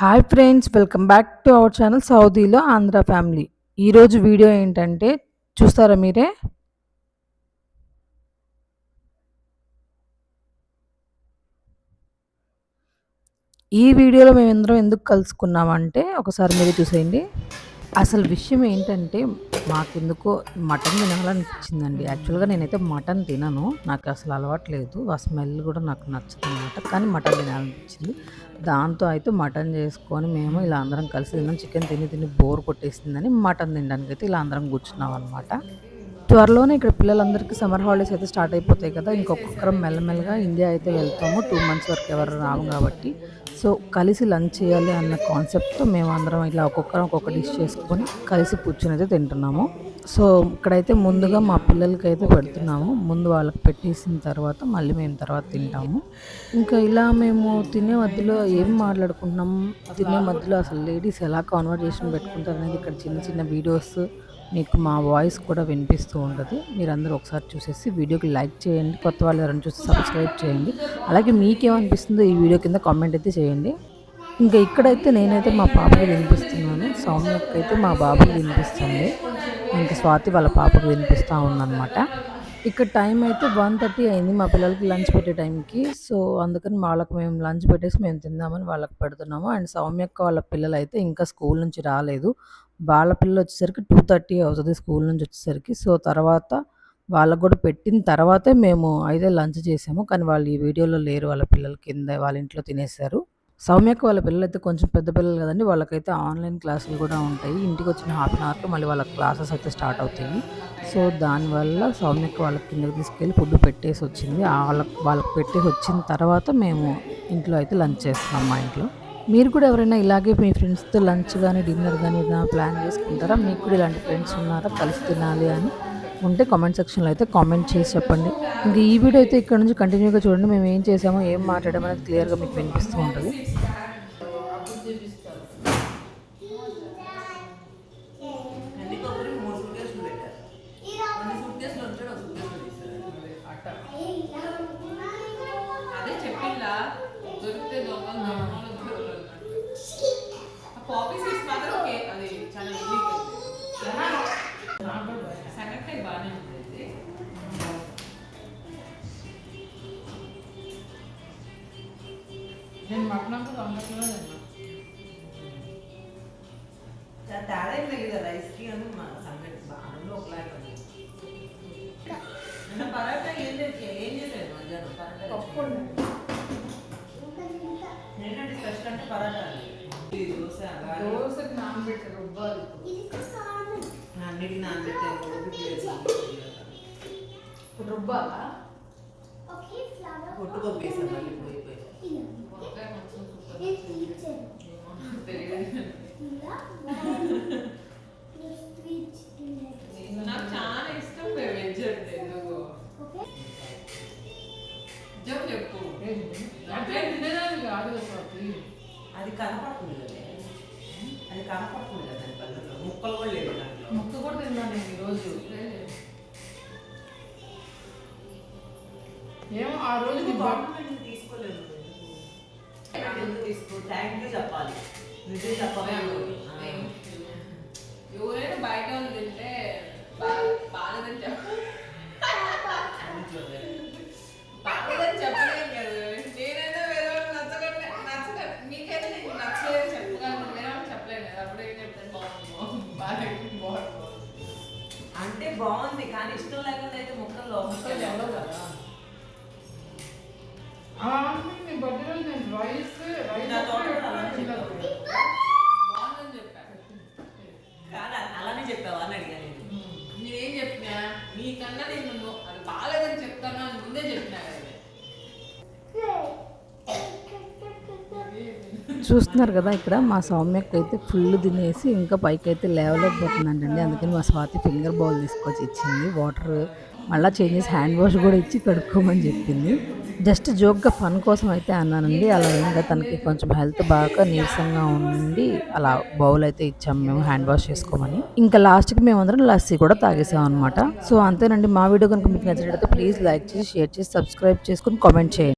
Hi friends, welcome back to our channel సౌదీలో Andhra family. ఈరోజు video ఏంటంటే చూస్తారా మీరే. ఈ వీడియోలో మేమందరం ఎందుకు కలుసుకున్నామంటే ఒకసారి మీరు చూసేయండి. అసలు విషయం ఏంటంటే మాకెందుకో మటన్ తినాలనిపించిందండి. యాక్చువల్గా నేనైతే మటన్ తినను, నాకు అసలు అలవాటు లేదు, ఆ స్మెల్ కూడా నాకు నచ్చదు అనమాట. కానీ మటన్ తినాలనిపించింది. దాంతో అయితే మటన్ చేసుకొని మేము ఇలా అందరం కలిసి తిన్నాం. చికెన్ తిని తిని బోర్ కొట్టేసిందని మటన్ తినడానికి అయితే ఇలా అందరం కూర్చున్నాం అనమాట. త్వరలోనే ఇక్కడ పిల్లలందరికీ సమ్మర్ హాలిడేస్ అయితే స్టార్ట్ అయిపోతాయి కదా. ఇంకొకరం మెల్లమెల్లగా ఇండియా అయితే వెళ్తాము. 2 months వరకు ఎవరు రాము కాబట్టి సో కలిసి లంచ్ చేయాలి అన్న కాన్సెప్ట్తో మేము అందరం ఇలా ఒక్కొక్కరం ఒక్కొక్క డిష్ చేసుకొని కలిసి కూర్చొని అయితే తింటున్నాము. సో ఇక్కడైతే ముందుగా మా పిల్లలకి అయితే పెడుతున్నాము. ముందు వాళ్ళకి పెట్టేసిన తర్వాత మళ్ళీ మేము తర్వాత తింటాము. ఇంకా ఇలా మేము తినే మధ్యలో ఏం మాట్లాడుకుంటున్నాము, తినే మధ్యలో అసలు లేడీస్ ఎలా కాన్వర్జేషన్ పెట్టుకుంటారు అనేది ఇక్కడ చిన్న చిన్న వీడియోస్ మీకు మా వాయిస్ కూడా వినిపిస్తూ ఉంటుంది. మీరందరూ ఒకసారి చూసేసి వీడియోకి లైక్ చేయండి. కొత్త వాళ్ళు ఎవరైనా చూసి సబ్స్క్రైబ్ చేయండి. అలాగే మీకేమనిపిస్తుందో ఈ వీడియో కింద కామెంట్ అయితే చేయండి. ఇంకా ఇక్కడైతే నేనైతే మా పాపకి వినిపిస్తున్నాను, సౌమ్యకి అయితే మా బాబుకి వినిపిస్తుంది, ఇంకా స్వాతి వాళ్ళ పాపకు వినిపిస్తూ ఉందన్నమాట. ఇక్కడ టైం అయితే 1:30 అయింది మా పిల్లలకి లంచ్ పెట్టే టైంకి. సో అందుకని వాళ్ళకి మేము లంచ్ పెట్టేసి మేము తిందామని వాళ్ళకి పెడుతున్నాము. అండ్ సౌమ్యక్క వాళ్ళ పిల్లలు అయితే ఇంకా స్కూల్ నుంచి రాలేదు. వాళ్ళ పిల్లలు వచ్చేసరికి 2:30 అవుతుంది స్కూల్ నుంచి వచ్చేసరికి. సో తర్వాత వాళ్ళకు కూడా పెట్టిన తర్వాతే మేము అయితే లంచ్ చేసాము. కానీ వాళ్ళు ఈ వీడియోలో లేరు, వాళ్ళ పిల్లలు కింద వాళ్ళ ఇంట్లో తినేశారు. సౌమ్యక్క వాళ్ళ పిల్లలైతే కొంచెం పెద్ద పిల్లలు కదండి, వాళ్ళకైతే ఆన్లైన్ క్లాసులు కూడా ఉంటాయి. ఇంటికి వచ్చిన హాఫ్ అన్ అవర్కి మళ్ళీ వాళ్ళ క్లాసెస్ అయితే స్టార్ట్ అవుతాయి. సో దానివల్ల సౌమ్యక్క వాళ్ళకి కిందకి తీసుకెళ్ళి ఫుడ్ పెట్టేసి వచ్చింది. వాళ్ళకి పెట్టేసి వచ్చిన తర్వాత మేము ఇంట్లో అయితే లంచ్ చేస్తున్నాం మా ఇంట్లో. మీరు కూడా ఎవరైనా ఇలాగే మీ ఫ్రెండ్స్తో లంచ్ కానీ డిన్నర్ కానీ ఏదైనా ప్లాన్ చేసుకుంటారా? మీకు కూడా ఇలాంటి ఫ్రెండ్స్ ఉన్నారా కలిసి తినాలి అని ఉంటే కామెంట్ సెక్షన్లో అయితే కామెంట్ చేసి చెప్పండి. ఇంకా ఈ వీడియో అయితే ఇక్కడ నుంచి కంటిన్యూగా చూడండి. మేము ఏం చేసామో ఏం మాట్లాడామో అనేది క్లియర్గా మీకు వినిపిస్తూ ఉంటుంది. నేను మటన్ అంతా వండట్లేదు తేడా ఏం లేదు కదా, రైస్కి అని మన సంగతి బాగా ఒకలాగా పరాటా ఏం చేసేది మధ్యాహ్నం పరాటా ఏంటంటే స్పెషల్ అంటే పరాటా దోశకి నానబెట్టారు రుబ్బాలి, అన్నిటికి నానబెట్టారు రుబ్బాలా కొట్టుకోపు వేసాను మళ్ళీ పోయిపోయి నాకు చాలా ఇష్టం వెజ్ అంటే చెప్పు తినేదాన్ని కాదు అది కనపడుతుంది కదా, అది కనపడుతుంది కదా దాని పల్లెలో ముక్కలు కూడా లేదు, ముక్క కూడా తిన్నాను నేను ఈరోజు. ఏమో ఆ రోజు తీసుకోలేదు, తీసుకో థ్యాంక్ యూ చెప్పాలి, నిజం చెప్పాలి. ఎవరైనా బయట వాళ్ళు తింటే బాగాలేదని చెప్పాలి, బాగాలేదని చెప్పలేం కదా. నేనైనా వేరే వాళ్ళు నచ్చలేదు మీకైతే నేను నచ్చలేదు చెప్పగలను, వేరే వాళ్ళు చెప్పలేను కదా. అప్పుడు ఏం చెప్తాను బాగుంది బాగుంది అంటే బాగుంది, కానీ ఇష్టం లేకుండా అయితే ముక్కలు ఎవరో కదా. అలానే చెప్పావా అని అడిగా నేను. నేనేం చెప్పినా నీకన్నా నేను అది బాగాలేదని చెప్తాను అని ముందే చెప్పినా కదా. చూస్తున్నారు కదా, ఇక్కడ మా సౌమ్యకి అయితే ఫుల్ తినేసి ఇంకా పైకి అయితే లేవలేకపోతుందంటండి. అందుకని మా స్వాతి ఫింగర్ బౌల్ తీసుకొచ్చి ఇచ్చింది, వాటర్ మళ్ళీ చేంజ్ చేసి హ్యాండ్ వాష్ కూడా ఇచ్చి కడుక్కోమని చెప్పింది. జస్ట్ జోక్గా ఫన్ కోసం అయితే అన్నానండి. అలా ఇంకా తనకి కొంచెం హెల్త్ బాగా నీరసంగా ఉండి అలా బౌల్ అయితే ఇచ్చాము మేము హ్యాండ్ వాష్ చేసుకోమని. ఇంకా లాస్ట్కి మేమందరం లస్సీ కూడా తాగేసాం అనమాట. సో అంతేనండి, మా వీడియో కనుక మీకు నచ్చినట్లయితే ప్లీజ్ లైక్ చేసి షేర్ చేసి సబ్స్క్రైబ్ చేసుకుని కామెంట్ చేయండి.